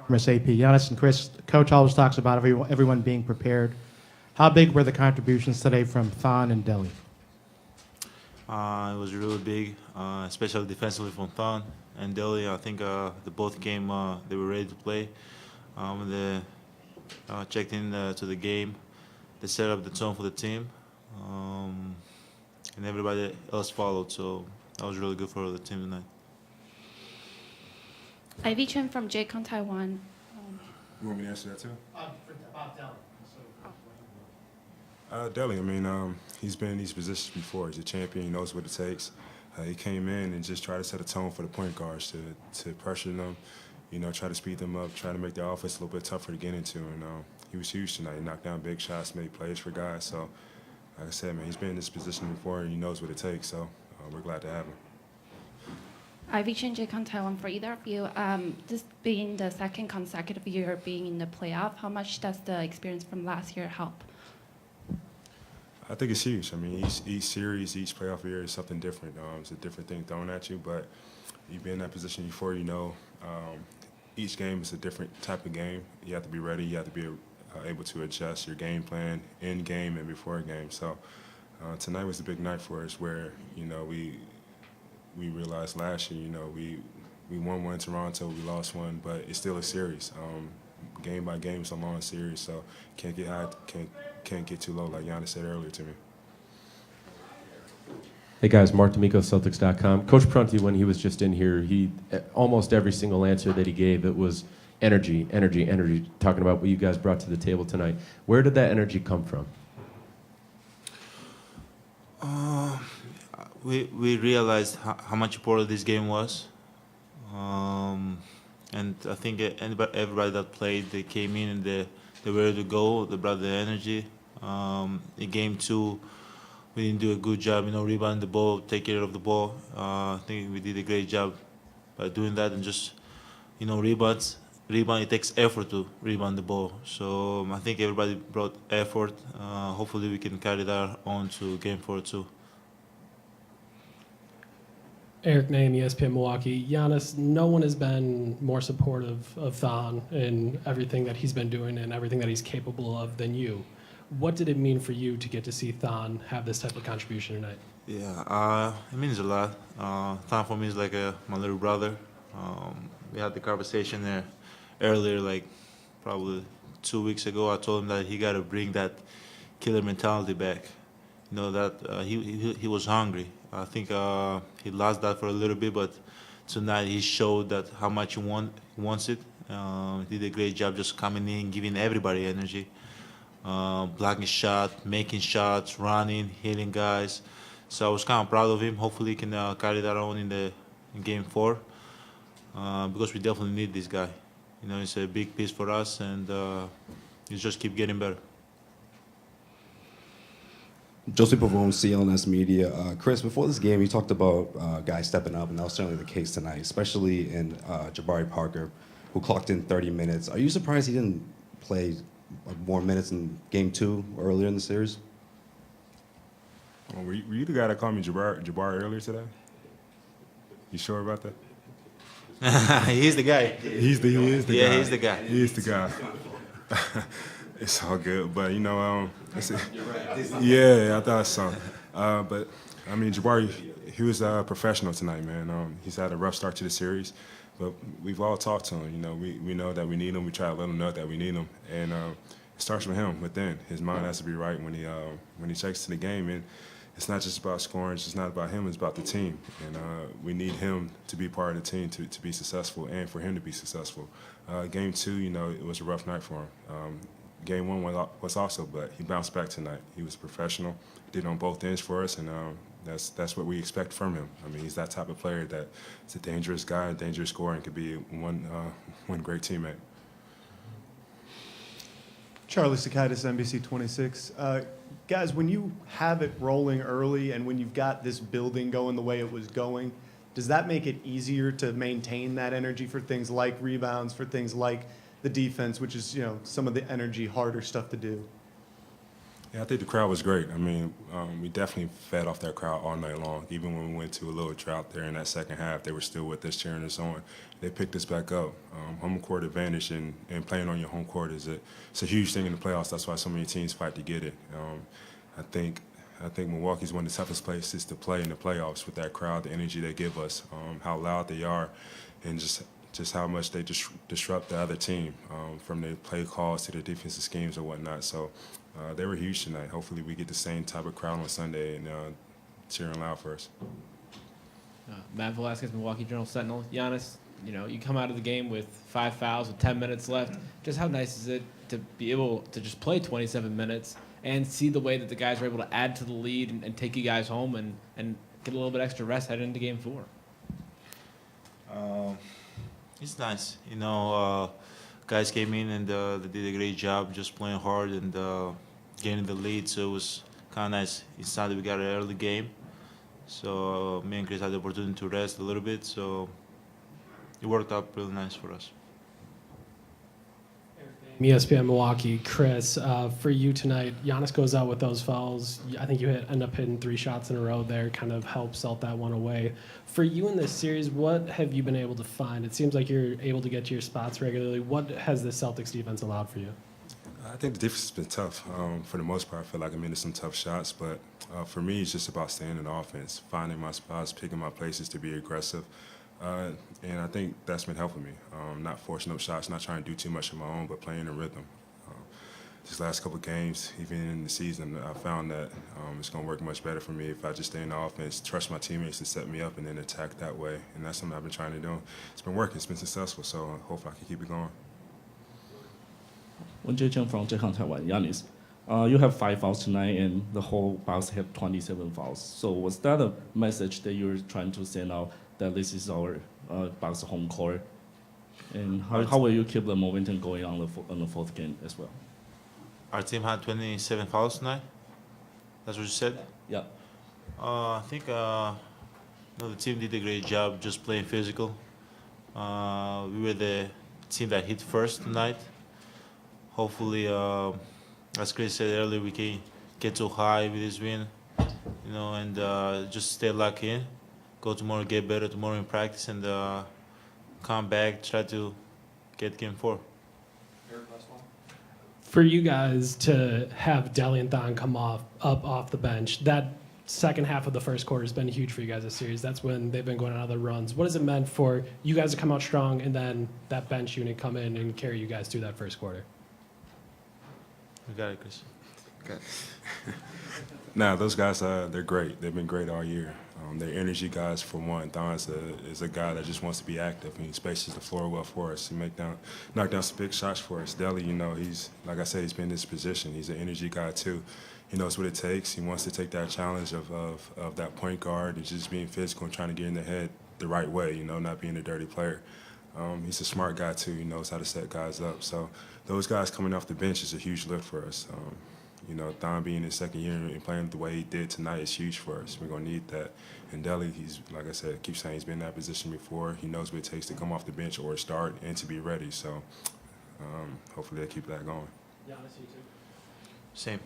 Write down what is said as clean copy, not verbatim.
Miss AP. Giannis and Chris, Coach always talks about everyone being prepared. How big were the contributions today from Thon and Delhi? It was really big, especially defensively from Thon and Delhi. I think the both game they were ready to play. When they checked in to the game, they set up the tone for the team, and everybody else followed. So that was really good for the team tonight. Ivy Chen from JCon Taiwan. You want me to answer that too? About Delhi. Delhi, I mean, he's been in these positions before. He's a champion. He knows what it takes. He came in and just tried to set a tone for the point guards to pressure them, try to speed them up, try to make their offense a little bit tougher to get into. And he was huge tonight. He knocked down big shots, made plays for guys. So, like I said, man, he's been in this position before and he knows what it takes. So we're glad to have him. Ivy Chen, JCon Taiwan. For either of you, this being the second consecutive year being in the playoff, how much does the experience from last year help? I think it's huge. I mean, each series, each playoff year is something different. It's a different thing thrown at you, but you've been in that position before. Each game is a different type of game. You have to be ready. You have to be able to adjust your game plan in game and before a game. So tonight was a big night for us, where we realized last year, we won one in Toronto, we lost one, but it's still a series. Game by game, it's a long series, so can't get high, can't get too low, like Giannis said earlier to me. Hey guys, Mark D'Amico, Celtics.com. Coach Prunty, when he was just in here, almost every single answer that he gave, it was energy, energy, energy, talking about what you guys brought to the table tonight. Where did that energy come from? We realized how much important this game was. And I think everybody that played, they came in and they were ready to go. They brought the energy. In game two, we didn't do a good job, rebounding the ball, take care of the ball. I think we did a great job by doing that and just, rebound. It takes effort to rebound the ball. So I think everybody brought effort. Hopefully we can carry that on to game 4 too. Eric Name, ESPN Milwaukee. Giannis, no one has been more supportive of Thon and everything that he's been doing and everything that he's capable of than you. What did it mean for you to get to see Thon have this type of contribution tonight? Yeah, it means a lot. Thon for me is like my little brother. We had the conversation there earlier, like probably 2 weeks ago. I told him that he got to bring that killer mentality back. That he was hungry. I think he lost that for a little bit, but tonight he showed that how much he wants it. He did a great job just coming in, giving everybody energy, blocking shot, making shots, running, hitting guys. So I was kind of proud of him. Hopefully he can carry that on in game 4, because we definitely need this guy. It's a big piece for us, and he just keep getting better. Joseph Pavone, CLNS Media. Chris, before this game, you talked about guys stepping up, and that was certainly the case tonight, especially in Jabari Parker, who clocked in 30 minutes. Are you surprised he didn't play more minutes in Game 2 or earlier in the series? Were you the guy that called me Jabari earlier today? You sure about that? He's the guy. He is the guy. Yeah, he's the guy. He is the guy. It's all good, but yeah, I thought so. But I mean, Jabari, he was professional tonight, man. He's had a rough start to the series, but we've all talked to him. We know that we need him. We try to let him know that we need him, and it starts with him. Within his mind has to be right when he checks to the game, and it's not just about scoring. It's just not about him. It's about the team, and we need him to be part of the team to be successful, and for him to be successful. Game 2, it was a rough night for him. Game 1 was also, but he bounced back tonight. He was professional, did on both ends for us, and that's what we expect from him. I mean, he's that type of player that's a dangerous guy, a dangerous scorer, and could be one great teammate. Charlie Sakaitis, NBC 26. Guys, when you have it rolling early and when you've got this building going the way it was going, does that make it easier to maintain that energy for things like rebounds, for things like the defense, which is, some of the energy, harder stuff to do? Yeah, I think the crowd was great. I mean, we definitely fed off that crowd all night long. Even when we went to a little drought there in that second half, they were still with us, cheering us on. They picked us back up. Home court advantage and playing on your home court it's a huge thing in the playoffs. That's why so many teams fight to get it. I think Milwaukee's one of the toughest places to play in the playoffs with that crowd, the energy they give us, how loud they are, and just how much they disrupt the other team, from their play calls to their defensive schemes or whatnot. So they were huge tonight. Hopefully we get the same type of crowd on Sunday and cheering loud for us. Matt Velasquez, Milwaukee Journal Sentinel. Giannis, you come out of the game with 5 fouls with 10 minutes left. Just how nice is it to be able to just play 27 minutes and see the way that the guys are able to add to the lead and take you guys home and get a little bit extra rest heading into Game 4? It's nice. Guys came in and they did a great job just playing hard and getting the lead. So it was kind of nice. It's not that we got an early game. So me and Chris had the opportunity to rest a little bit. So it worked out really nice for us. ESPN Milwaukee, Chris, for you tonight, Giannis goes out with those fouls. I think you end up hitting 3 shots in a row there, kind of helps out that one away. For you in this series, what have you been able to find? It seems like you're able to get to your spots regularly. What has the Celtics defense allowed for you? I think the defense has been tough. For the most part, I feel like I'm into some tough shots, but for me, it's just about staying in offense, finding my spots, picking my places to be aggressive. And I think that's been helping me. Not forcing up shots, not trying to do too much of my own, but playing in rhythm. These last couple of games, even in the season, I found that it's going to work much better for me if I just stay in the offense, trust my teammates to set me up, and then attack that way. And that's something I've been trying to do. It's been working. It's been successful, so hopefully I can keep it going. Wenjie Chen from Japan, Taiwan. Giannis, you have 5 fouls tonight, and the whole Bucks have 27 fouls. So was that a message that you're trying to send out that this is our Bucks home court? And how will you keep the momentum going on the fourth game as well? Our team had 27 fouls tonight. That's what you said? Yeah. I think the team did a great job just playing physical. We were the team that hit first tonight. Hopefully, as Chris said earlier, we can get too high with this win, and just stay locked in. Go tomorrow, get better tomorrow in practice, and come back, try to get Game 4. For you guys to have Deli and Thon come up off the bench, that second half of the first quarter has been huge for you guys this series. That's when they've been going on other runs. What has it meant for you guys to come out strong and then that bench unit come in and carry you guys through that first quarter? You got it, Chris. Okay. Nah, those guys, they're great. They've been great all year. They're energy guys for one. Thon is a guy that just wants to be active. He spaces the floor well for us. He knock down some big shots for us. Deli, he's, like I said, he's been in this position. He's an energy guy too. He knows what it takes. He wants to take that challenge of that point guard and just being physical and trying to get in the head the right way, not being a dirty player. He's a smart guy too. He knows how to set guys up. So those guys coming off the bench is a huge lift for us. Thon being his second year and playing the way he did tonight is huge for us. We're going to need that. And Deli, he's, like I said, keep saying he's been in that position before. He knows what it takes to come off the bench or start and to be ready. So hopefully they'll keep that going. Giannis, you too. Same.